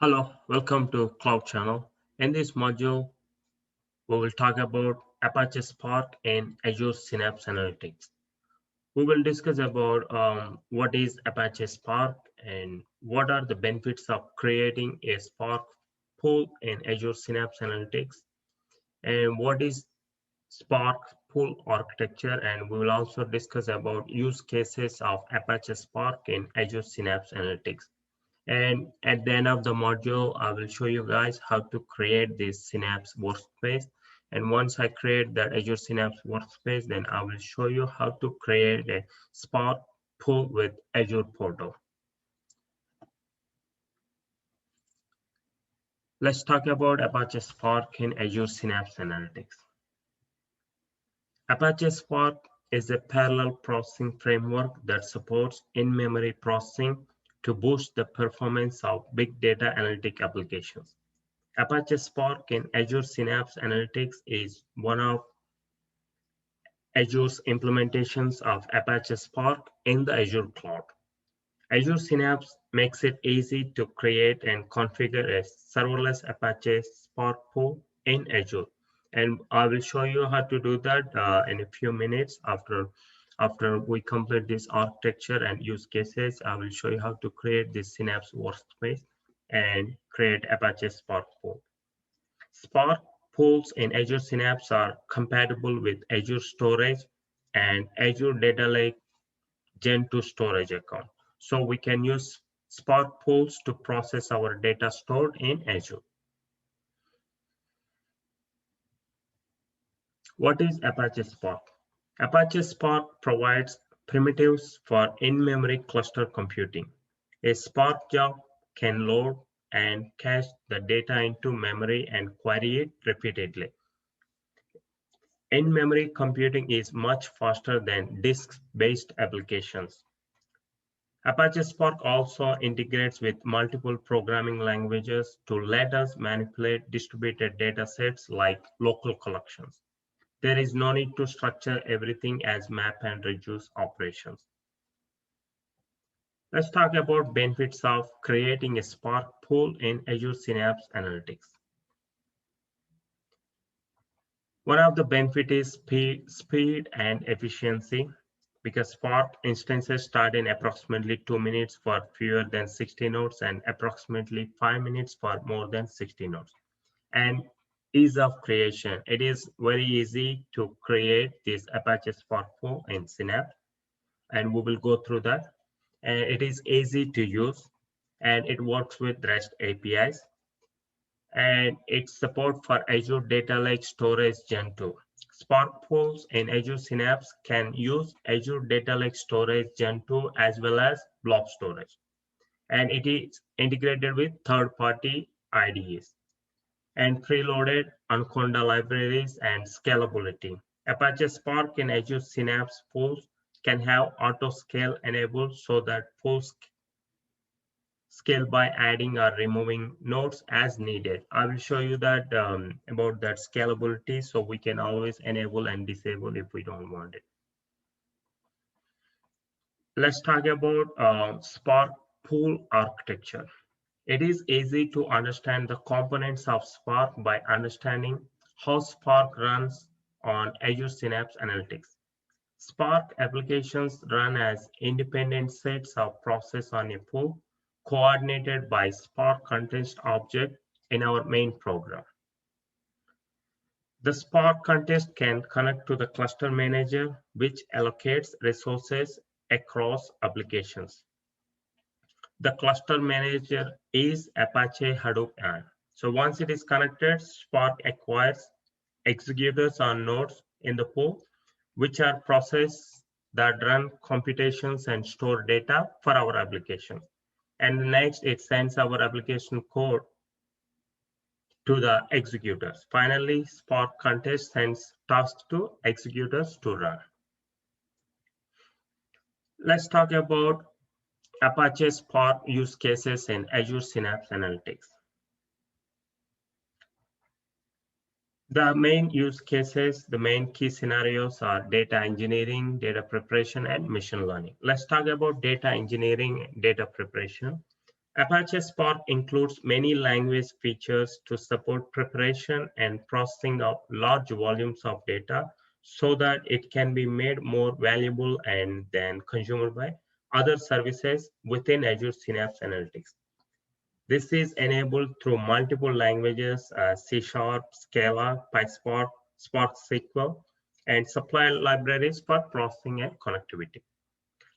Hello, welcome to Cloud Channel. In this module, we will talk about Apache Spark and Azure Synapse Analytics. We will discuss about what is Apache Spark and what are the benefits of creating a Spark pool in Azure Synapse Analytics and what is Spark pool architecture, and we will also discuss about use cases of Apache Spark in Azure Synapse Analytics. And at the end of the module, I will show you guys how to create this Synapse workspace. And once I create that Azure Synapse workspace, then I will show you how to create a Spark pool with Azure Portal. Let's talk about Apache Spark in Azure Synapse Analytics. Apache Spark is a parallel processing framework that supports in-memory processing to boost the performance of big data analytic applications. Apache Spark in Azure Synapse Analytics is one of Azure's implementations of Apache Spark in the Azure cloud. Azure Synapse makes it easy to create and configure a serverless Apache Spark pool in Azure. And I will show you how to do that in a few minutes after we complete this architecture and use cases. I will show you how to create this Synapse workspace and create Apache Spark pool. Spark pools in Azure Synapse are compatible with Azure Storage and Azure Data Lake Gen 2 storage account. So we can use Spark pools to process our data stored in Azure. What is Apache Spark? Apache Spark provides primitives for in-memory cluster computing. A Spark job can load and cache the data into memory and query it repeatedly. In-memory computing is much faster than disk-based applications. Apache Spark also integrates with multiple programming languages to let us manipulate distributed data sets like local collections. There is no need to structure everything as map and reduce operations. Let's talk about benefits of creating a Spark pool in Azure Synapse Analytics. One of the benefits is speed and efficiency, because Spark instances start in approximately 2 minutes for fewer than 60 nodes and approximately 5 minutes for more than 60 nodes. And ease of creation. It is very easy to create this Apache Spark pool in Synapse, and we will go through that. And it is easy to use, and it works with REST APIs. And its support for Azure Data Lake Storage Gen 2. Spark pools in Azure Synapse can use Azure Data Lake Storage Gen 2 as well as blob storage. And it is integrated with third-party IDEs and preloaded Anaconda libraries and scalability. Apache Spark in Azure Synapse pools can have auto scale enabled so that pools scale by adding or removing nodes as needed. I will show you that about that scalability, so we can always enable and disable if we don't want it. Let's talk about Spark pool architecture. It is easy to understand the components of Spark by understanding how Spark runs on Azure Synapse Analytics. Spark applications run as independent sets of processes on a pool, coordinated by Spark context object in our main program. The Spark context can connect to the cluster manager, which allocates resources across applications. The cluster manager is Apache Hadoop ARM. So once it is connected, Spark acquires executors on nodes in the pool, which are processes that run computations and store data for our application. And next, it sends our application code to the executors. Finally, Spark context sends tasks to executors to run. Let's talk about Apache Spark use cases in Azure Synapse Analytics. The main use cases, the main key scenarios are data engineering, data preparation, and machine learning. Let's talk about data engineering, data preparation. Apache Spark includes many language features to support preparation and processing of large volumes of data so that it can be made more valuable and then consumed by other services within Azure Synapse Analytics. This is enabled through multiple languages, C Sharp, Scala, PySpark, Spark SQL, and supply libraries for processing and connectivity.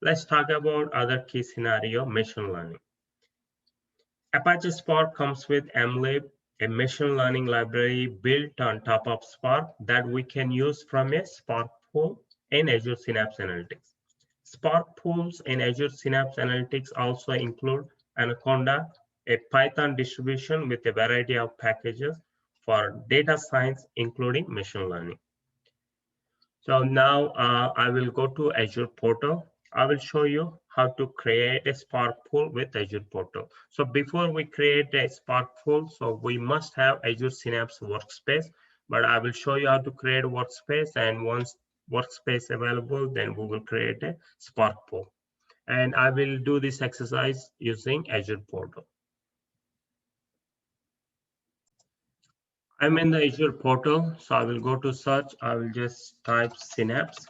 Let's talk about other key scenario, machine learning. Apache Spark comes with mlib, a machine learning library built on top of Spark that we can use from a Spark pool in Azure Synapse Analytics. Spark pools in Azure Synapse Analytics also include Anaconda, a Python distribution with a variety of packages for data science, including machine learning. So now I will go to Azure Portal. I will show you how to create a Spark pool with Azure Portal. So before we create a Spark pool, so we must have Azure Synapse Workspace, but I will show you how to create a Workspace, and once Workspace available, then we will create a Spark pool. And I will do this exercise using Azure Portal. I'm in the Azure Portal, so I will go to search. I will just type Synapse.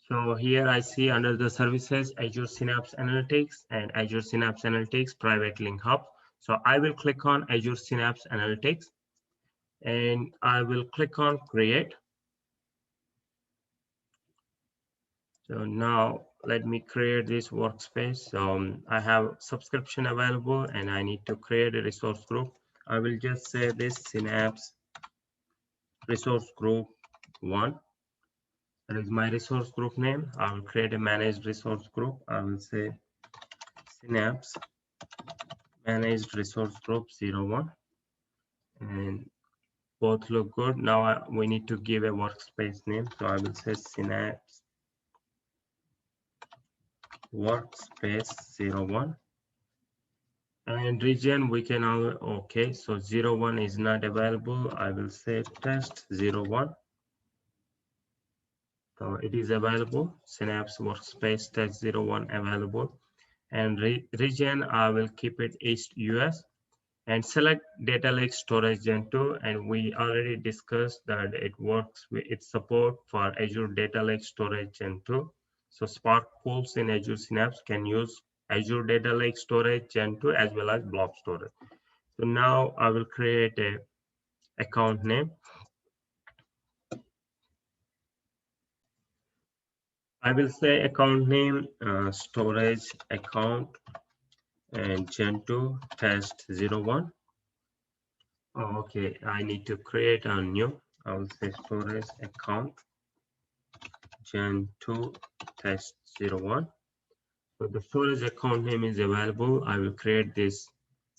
So here I see under the services, Azure Synapse Analytics and Azure Synapse Analytics Private Link Hub. So I will click on Azure Synapse Analytics and I will click on Create. So now let me create this workspace. So I have subscription available and I need to create a resource group. I will just say this Synapse Resource Group 1. That is my resource group name. I will create a managed resource group. I will say Synapse Managed Resource Group 01. And both look good. Now we need to give a workspace name. So I will say Synapse Workspace 01. And region we can okay, so 01 is not available. I will say test 01. So it is available. Synapse Workspace test 01 available. And region I will keep it East US. And select data lake storage gen 2, and we already discussed that it works with its support for Azure data lake storage gen 2. So Spark pools in Azure Synapse can use Azure data lake storage gen 2 as well as blob storage. So now I will create a account name. I will say account name storage account and gen 2 test 01. Oh, okay, I need to create a new. I will say storage account gen 2 test 01. So the storage account name is available. I will create this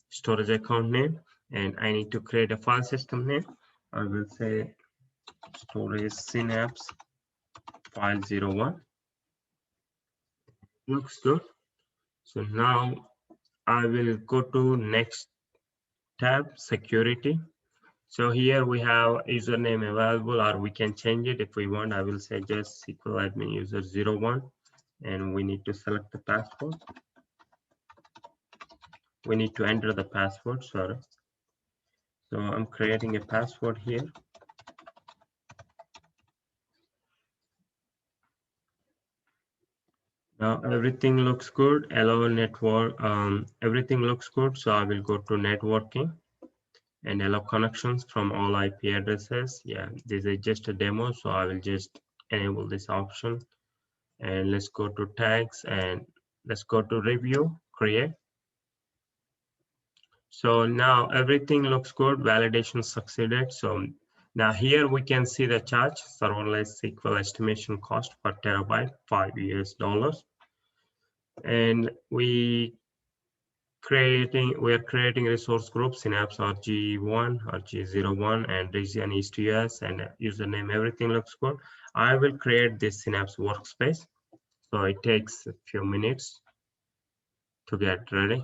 storage account name and I need to create a file system name. I will say storage synapse file 01. Looks good. So now I will go to next tab, security. So here we have username available, or we can change it if we want. I will say just SQL admin user 01, and we need to select the password. We need to enter the password, sorry. So I'm creating a password here. Now everything looks good. Allow network, everything looks good. So I will go to networking and allow connections from all IP addresses. Yeah, this is just a demo, so I will just enable this option. And let's go to tags and let's go to review, create. So now everything looks good. Validation succeeded. So now here we can see the charge, serverless SQL estimation cost per terabyte, $5 US. And we are creating resource group Synapse RG1, RG01, and region East US, and username, everything looks good. I will create this Synapse workspace. So it takes a few minutes to get ready.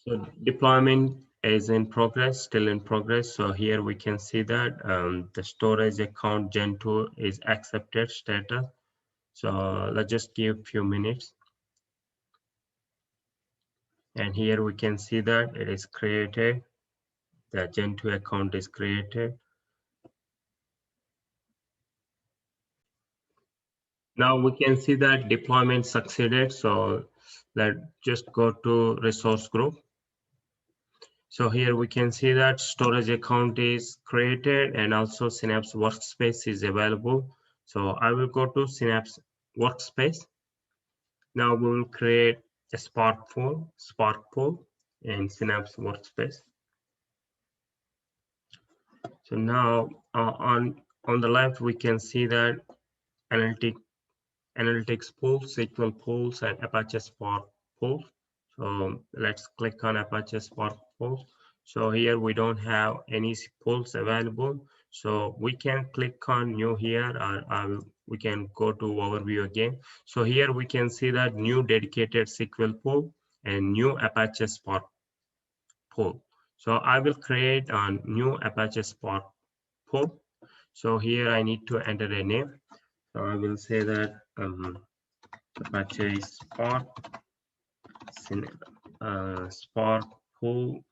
So deployment is in progress, still in progress. So here we can see that the storage account Gen 2 is accepted status. So let's just give a few minutes. And here we can see that it is created. The Gen2 account is created. Now we can see that deployment succeeded. So let's just go to resource group. So here we can see that storage account is created and also Synapse Workspace is available. So I will go to Synapse Workspace. Now we will create a Spark pool in Synapse Workspace. So now on the left, we can see that analytics pool, SQL pools, and Apache Spark pools. So let's click on Apache Spark pools. So here we don't have any pools available. So we can click on new here, or we can go to overview again. So here we can see that new dedicated SQL pool and new Apache Spark pool. So I will create a new Apache Spark pool. So here I need to enter a name. So I will say that Apache Spark Spark pool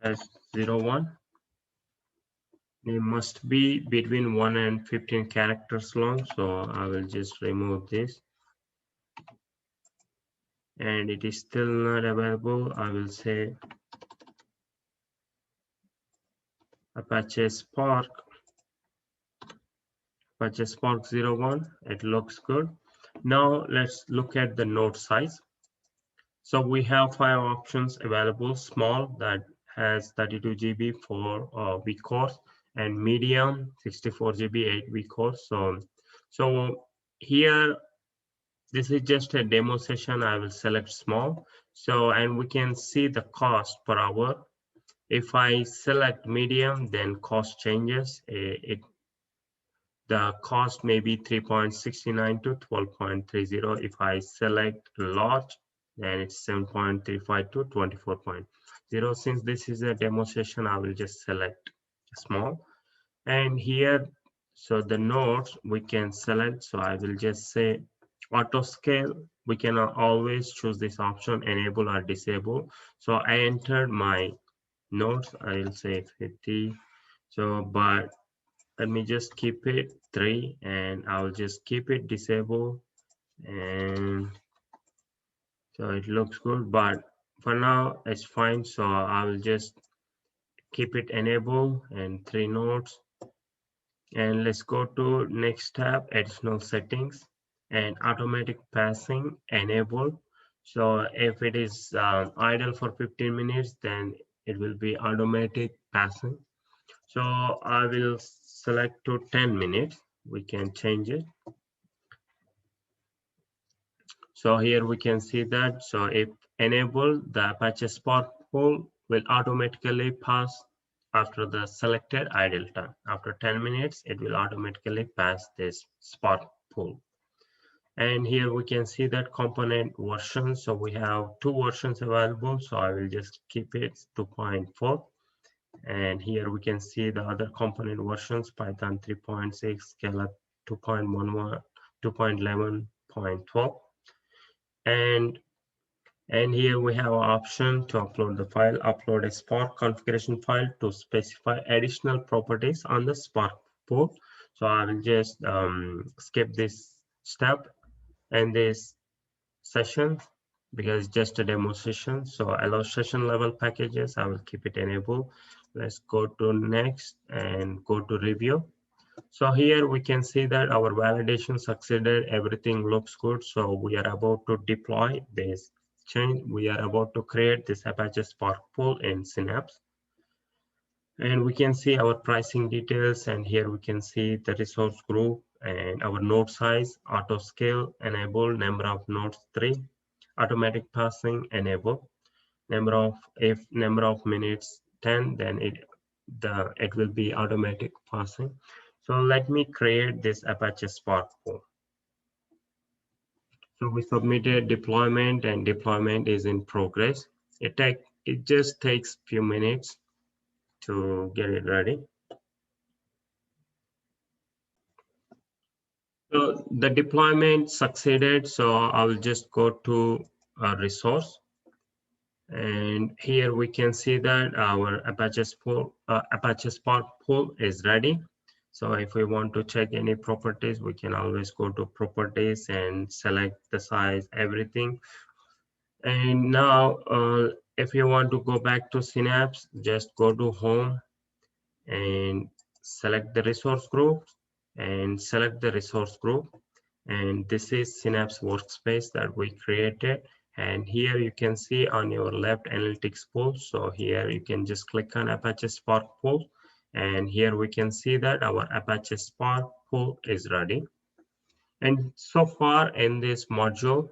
S01. It must be between 1 and 15 characters long. So I will just remove this. And it is still not available. I will say Apache Spark 01. It looks good. Now let's look at the node size. So we have 5 options available: small, that has 32 GB for vCores, and medium 64 GB 8 vCores. So here, this is just a demo session. I will select small. So, and we can see the cost per hour. If I select medium, then cost changes. The cost may be 3.69 to 12.30. If I select large, then it's 7.35 to 24.0. Since this is a demo session, I will just select small. And here, so the nodes we can select. So I will just say auto scale. We can always choose this option, enable or disable. So I entered my nodes. I will say 50. So, but let me just keep it 3, and I'll just keep it disabled, and so it looks good, but for now it's fine. So I will just keep it enabled and 3 nodes. And let's go to next tab, additional settings, and automatic passing enabled. So if it is idle for 15 minutes, then it will be automatic passing. So I will select to 10 minutes. We can change it. So here we can see that. So if enabled, the Apache Spark pool will automatically pass after the selected idle time. After 10 minutes, it will automatically pass this Spark pool. And here we can see that component version. So we have 2 versions available. So I will just keep it 2.4. And here we can see the other component versions: Python 3.6, Scala 2.11, 2.11.12. And here we have an option to upload the file, upload a Spark configuration file to specify additional properties on the Spark port. So I will just skip this step and this session because it's just a demo session. So allow session level packages, I will keep it enabled. Let's go to next and go to review. So here we can see that our validation succeeded, everything looks good. So we are about to deploy this change. We are about to create this Apache Spark pool in Synapse. And we can see our pricing details, and here we can see the resource group and our node size, auto scale enabled, number of nodes 3, automatic passing enabled, if number of minutes 10, then it will be automatic passing. So let me create this Apache Spark pool. So we submitted deployment, and deployment is in progress. It just takes few minutes to get it ready. So the deployment succeeded. So I'll just go to a resource. And here we can see that our Apache Spark pool is ready. So if we want to check any properties, we can always go to properties and select the size, everything. And now, if you want to go back to Synapse, just go to Home and select the resource group and select the resource group. And this is Synapse Workspace that we created. And here you can see on your left analytics pool. So here you can just click on Apache Spark pool. And here we can see that our Apache Spark pool is ready. And so far in this module,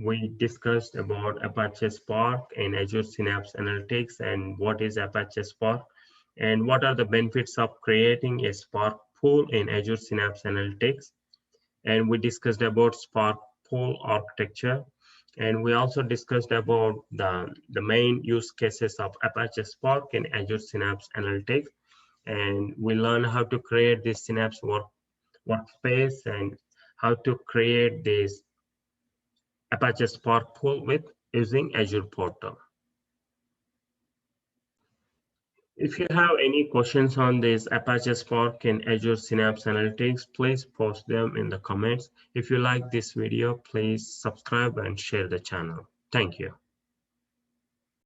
we discussed about Apache Spark and Azure Synapse Analytics and what is Apache Spark and what are the benefits of creating a Spark pool in Azure Synapse Analytics. And we discussed about Spark pool architecture. And we also discussed about the main use cases of Apache Spark in Azure Synapse Analytics. And we learned how to create this Synapse workspace and how to create this Apache Spark pool with using Azure Portal. If you have any questions on this Apache Spark and Azure Synapse Analytics, please post them in the comments. If you like this video, please subscribe and share the channel. Thank you.